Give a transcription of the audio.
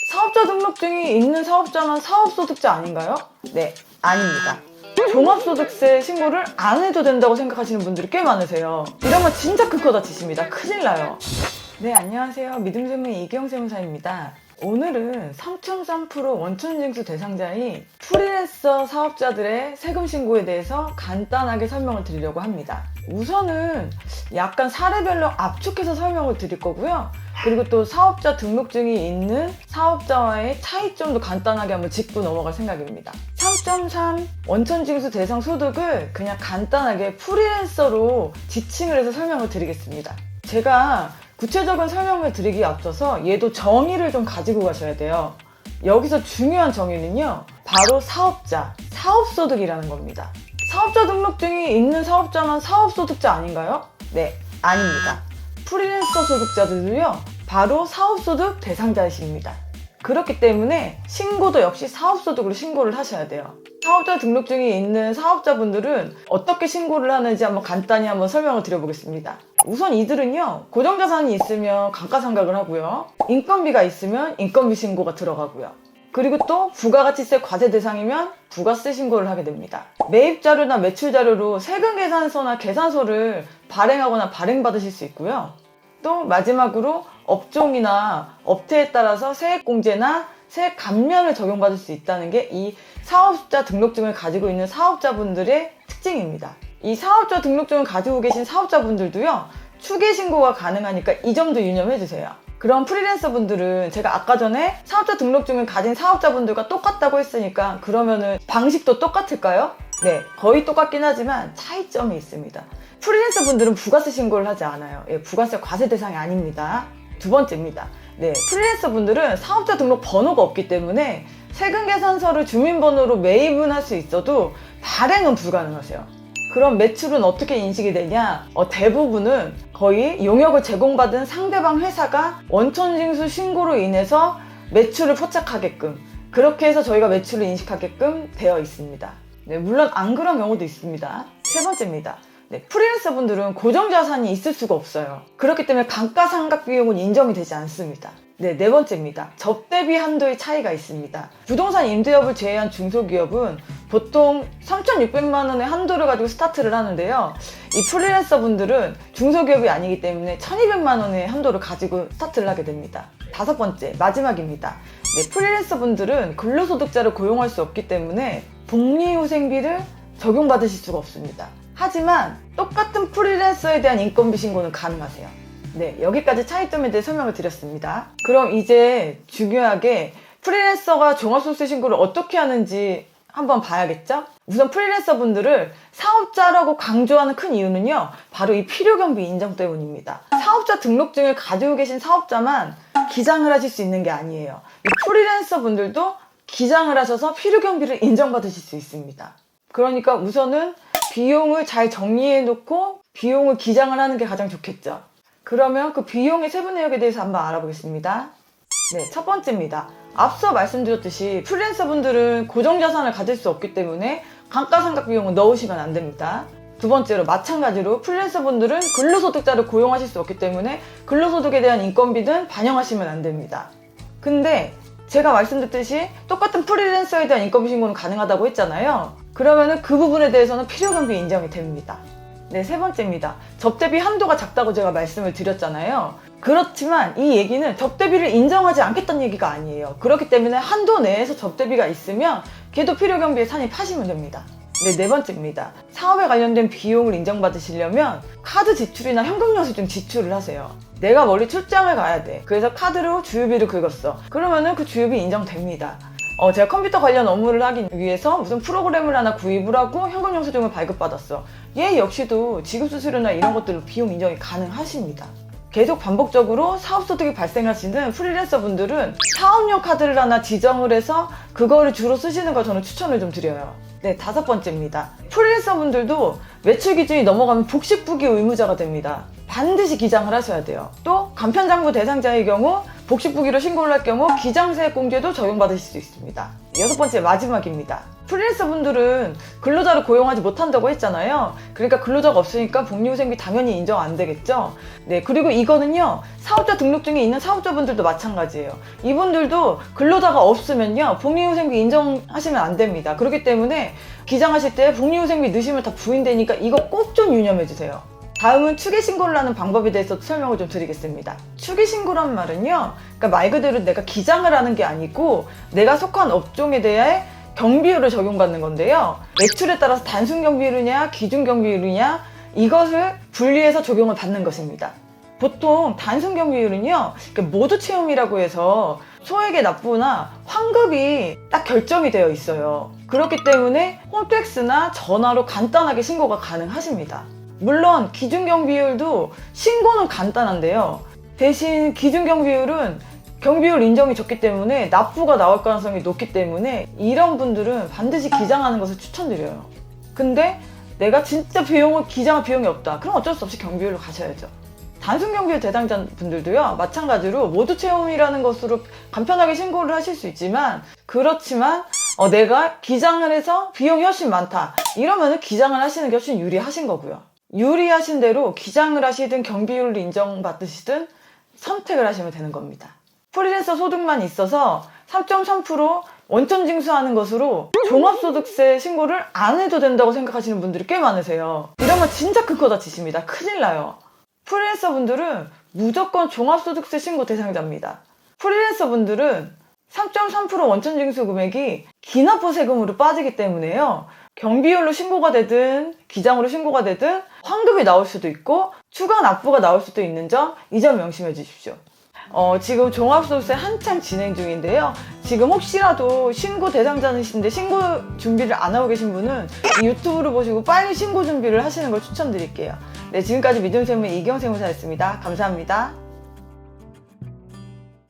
사업자 등록증이 있는 사업자만 사업소득자 아닌가요? 네, 아닙니다. 종합소득세 신고를 안 해도 된다고 생각하시는 분들이 꽤 많으세요. 이러면 진짜 큰 코 다치십니다. 큰일 나요. 네, 안녕하세요. 믿음세무의 이기영 세무사입니다. 오늘은 3.3% 원천징수 대상자인 프리랜서 사업자들의 세금 신고에 대해서 간단하게 설명을 드리려고 합니다. 우선은 약간 사례별로 압축해서 설명을 드릴 거고요. 그리고 또 사업자 등록증이 있는 사업자와의 차이점도 간단하게 한번 짚고 넘어갈 생각입니다. 3.3 원천징수 대상 소득을 그냥 간단하게 프리랜서로 지칭을 해서 설명을 드리겠습니다. 제가 구체적인 설명을 드리기에 앞서서 얘도 정의를 좀 가지고 가셔야 돼요. 여기서 중요한 정의는요, 바로 사업자, 사업소득이라는 겁니다. 사업자 등록증이 있는 사업자만 사업소득자 아닌가요? 네, 아닙니다. 프리랜서 소득자들도요, 바로 사업소득 대상자이십니다. 그렇기 때문에 신고도 역시 사업소득으로 신고를 하셔야 돼요. 사업자 등록증이 있는 사업자분들은 어떻게 신고를 하는지 한번 간단히 한번 설명을 드려보겠습니다. 우선 이들은요, 고정자산이 있으면 감가상각을 하고요, 인건비가 있으면 인건비 신고가 들어가고요, 그리고 또 부가가치세 과세 대상이면 부가세 신고를 하게 됩니다. 매입자료나 매출자료로 세금계산서나 계산서를 발행하거나 발행받으실 수 있고요. 또 마지막으로 업종이나 업태에 따라서 세액공제나 세액 감면을 적용받을 수 있다는 게 이 사업자 등록증을 가지고 있는 사업자분들의 특징입니다. 이 사업자 등록증을 가지고 계신 사업자분들도요, 추계신고가 가능하니까 이 점도 유념해주세요. 그럼 프리랜서 분들은 제가 아까 전에 사업자 등록증을 가진 사업자분들과 똑같다고 했으니까 그러면은 방식도 똑같을까요? 네, 거의 똑같긴 하지만 차이점이 있습니다. 프리랜서 분들은 부가세 신고를 하지 않아요. 예, 부가세 과세 대상이 아닙니다. 두 번째입니다. 네, 프리랜서 분들은 사업자 등록 번호가 없기 때문에 세금계산서를 주민번호로 매입은 할 수 있어도 발행은 불가능하세요. 그럼 매출은 어떻게 인식이 되냐? 대부분은 거의 용역을 제공받은 상대방 회사가 원천징수 신고로 인해서 매출을 포착하게끔, 그렇게 해서 저희가 매출을 인식하게끔 되어 있습니다. 네, 물론 안 그런 경우도 있습니다. 세 번째입니다. 네, 프리랜서 분들은 고정자산이 있을 수가 없어요. 그렇기 때문에 감가상각 비용은 인정이 되지 않습니다. 네, 네 번째입니다. 접대비 한도의 차이가 있습니다. 부동산 임대업을 제외한 중소기업은 보통 3,600만 원의 한도를 가지고 스타트를 하는데요. 이 프리랜서 분들은 중소기업이 아니기 때문에 1,200만 원의 한도를 가지고 스타트를 하게 됩니다. 다섯 번째, 마지막입니다. 네, 프리랜서 분들은 근로소득자를 고용할 수 없기 때문에 복리후생비를 적용받으실 수가 없습니다. 하지만 똑같은 프리랜서에 대한 인건비 신고는 가능하세요. 네, 여기까지 차이점에 대해 설명을 드렸습니다. 그럼 이제 중요하게 프리랜서가 종합소득세 신고를 어떻게 하는지 한번 봐야겠죠? 우선 프리랜서 분들을 사업자라고 강조하는 큰 이유는요, 바로 이 필요경비 인정 때문입니다. 사업자 등록증을 가지고 계신 사업자만 기장을 하실 수 있는 게 아니에요. 이 프리랜서 분들도 기장을 하셔서 필요경비를 인정받으실 수 있습니다. 그러니까 우선은 비용을 잘 정리해 놓고 비용을 기장을 하는 게 가장 좋겠죠. 그러면 그 비용의 세부 내역에 대해서 한번 알아보겠습니다. 네, 첫 번째입니다. 앞서 말씀드렸듯이 프리랜서 분들은 고정자산을 가질 수 없기 때문에 감가상각 비용을 넣으시면 안 됩니다. 두 번째로 마찬가지로 프리랜서 분들은 근로소득자를 고용하실 수 없기 때문에 근로소득에 대한 인건비는 반영하시면 안 됩니다. 근데 제가 말씀드렸듯이 똑같은 프리랜서에 대한 인건비 신고는 가능하다고 했잖아요. 그러면은 그 부분에 대해서는 필요경비 인정이 됩니다. 네, 세 번째입니다. 접대비 한도가 작다고 제가 말씀을 드렸잖아요. 그렇지만 이 얘기는 접대비를 인정하지 않겠다는 얘기가 아니에요. 그렇기 때문에 한도 내에서 접대비가 있으면 걔도 필요경비에 산입하시면 됩니다. 네, 네 번째입니다. 사업에 관련된 비용을 인정받으시려면 카드 지출이나 현금영수증 지출을 하세요. 내가 멀리 출장을 가야 돼. 그래서 카드로 주유비를 긁었어. 그러면은 그 주유비 인정됩니다. 제가 컴퓨터 관련 업무를 하기 위해서 무슨 프로그램을 하나 구입을 하고 현금영수증을 발급받았어. 얘 역시도 지급수수료나 이런 것들로 비용 인정이 가능하십니다. 계속 반복적으로 사업소득이 발생하시는 프리랜서 분들은 사업용 카드를 하나 지정을 해서 그거를 주로 쓰시는 걸 저는 추천을 좀 드려요. 네, 다섯 번째입니다. 프리랜서 분들도 매출 기준이 넘어가면 복식부기 의무자가 됩니다. 반드시 기장을 하셔야 돼요. 또 간편장부 대상자의 경우 복식부기로 신고를 할 경우 기장세액공제도 적용받으실 수 있습니다. 6번째 마지막입니다. 프리랜서 분들은 근로자를 고용하지 못한다고 했잖아요. 그러니까 근로자가 없으니까 복리후생비 당연히 인정 안 되겠죠. 네, 그리고 이거는요, 사업자 등록증에 있는 사업자분들도 마찬가지예요. 이분들도 근로자가 없으면요, 복리후생비 인정하시면 안 됩니다. 그렇기 때문에 기장하실 때 복리후생비 넣으시면 다 부인되니까 이거 꼭 좀 유념해 주세요. 다음은 추계신고를 하는 방법에 대해서 설명을 좀 드리겠습니다. 추계신고란 말은요, 그러니까 말 그대로 내가 기장을 하는 게 아니고 내가 속한 업종에 대해 경비율을 적용받는 건데요. 매출에 따라서 단순 경비율이냐 기준 경비율이냐 이것을 분리해서 적용을 받는 것입니다. 보통 단순 경비율은요, 모두 채용이라고 해서 소액의 납부나 환급이 딱 결정이 되어 있어요. 그렇기 때문에 홈택스나 전화로 간단하게 신고가 가능하십니다. 물론 기준경비율도 신고는 간단한데요. 대신 기준경비율은 경비율 인정이 적기 때문에 납부가 나올 가능성이 높기 때문에 이런 분들은 반드시 기장하는 것을 추천드려요. 근데 내가 진짜 기장할 비용이 없다. 그럼 어쩔 수 없이 경비율로 가셔야죠. 단순 경비율 대상자 분들도요, 마찬가지로 모두 채용이라는 것으로 간편하게 신고를 하실 수 있지만, 그렇지만 내가 기장을 해서 비용이 훨씬 많다. 이러면은 기장을 하시는 게 훨씬 유리하신 거고요. 유리하신 대로 기장을 하시든 경비율을 인정받으시든 선택을 하시면 되는 겁니다. 프리랜서 소득만 있어서 3.3% 원천 징수하는 것으로 종합소득세 신고를 안 해도 된다고 생각하시는 분들이 꽤 많으세요. 이러면 진짜 큰 거 다치십니다. 큰일 나요. 프리랜서 분들은 무조건 종합소득세 신고 대상자입니다. 프리랜서 분들은 3.3% 원천 징수 금액이 기납부 세금으로 빠지기 때문에요. 경비율로 신고가 되든 기장으로 신고가 되든 환급이 나올 수도 있고 추가 납부가 나올 수도 있는 점, 이 점 명심해 주십시오. 지금 종합소득세 한창 진행 중인데요. 지금 혹시라도 신고 대상자이신데 신고 준비를 안 하고 계신 분은 이 유튜브를 보시고 빨리 신고 준비를 하시는 걸 추천드릴게요. 네, 지금까지 믿음세무의 이경세무사였습니다. 감사합니다.